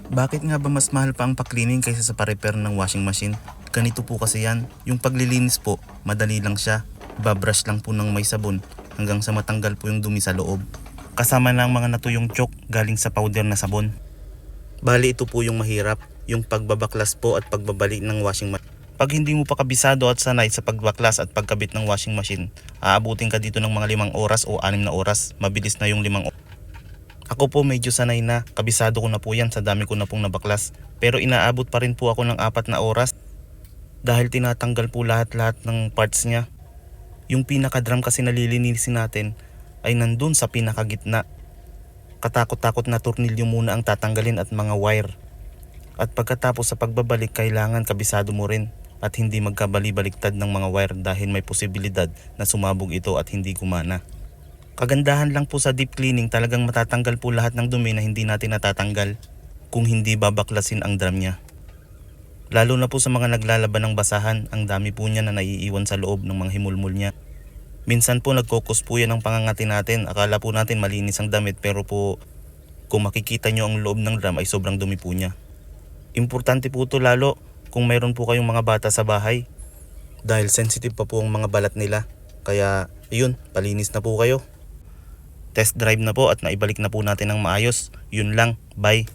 Bakit nga ba mas mahal pa ang pa-cleaning kaysa sa pa-repair ng washing machine? Ganito po kasi yan. Yung paglilinis po, madali lang siya. Babrush lang po ng may sabon hanggang sa matanggal po yung dumi sa loob. Kasama na ang mga natuyong chok galing sa powder na sabon. Bali ito po yung mahirap, yung pagbabaklas po at pagbabalik ng washing machine. Pag hindi mo pa kabisado at sanay sa pagbaklas at pagkabit ng washing machine, aabutin ka dito ng mga 5 oras o 6 na oras. Mabilis na yung 5 oras. Ako po medyo sanay na, kabisado ko na po yan sa dami ko na pong nabaklas. Pero inaabot pa rin po ako ng 4 na oras dahil tinatanggal po lahat-lahat ng parts niya. Yung pinaka-drum kasi nalilinisin natin ay nandun sa pinakagitna. Katakot-takot na tornilyo muna ang tatanggalin at mga wire. At pagkatapos sa pagbabalik kailangan kabisado mo rin at hindi magkabali-baliktad ng mga wire dahil may posibilidad na sumabog ito at hindi gumana. Kagandahan lang po sa deep cleaning, talagang matatanggal po lahat ng dumi na hindi natin natatanggal kung hindi babaklasin ang drum niya. Lalo na po sa mga naglalaban ng basahan, ang dami po niya na naiiwan sa loob ng mga himulmul niya. Minsan po nagkokos po yan ang pangangati natin. Akala po natin malinis ang damit pero po kung makikita nyo ang loob ng drum ay sobrang dumi po niya. Importante po ito lalo kung mayroon po kayong mga bata sa bahay dahil sensitive pa po ang mga balat nila. Kaya yun, palinis na po kayo. Test drive na po at naibalik na po natin ng maayos. Yun lang, bye.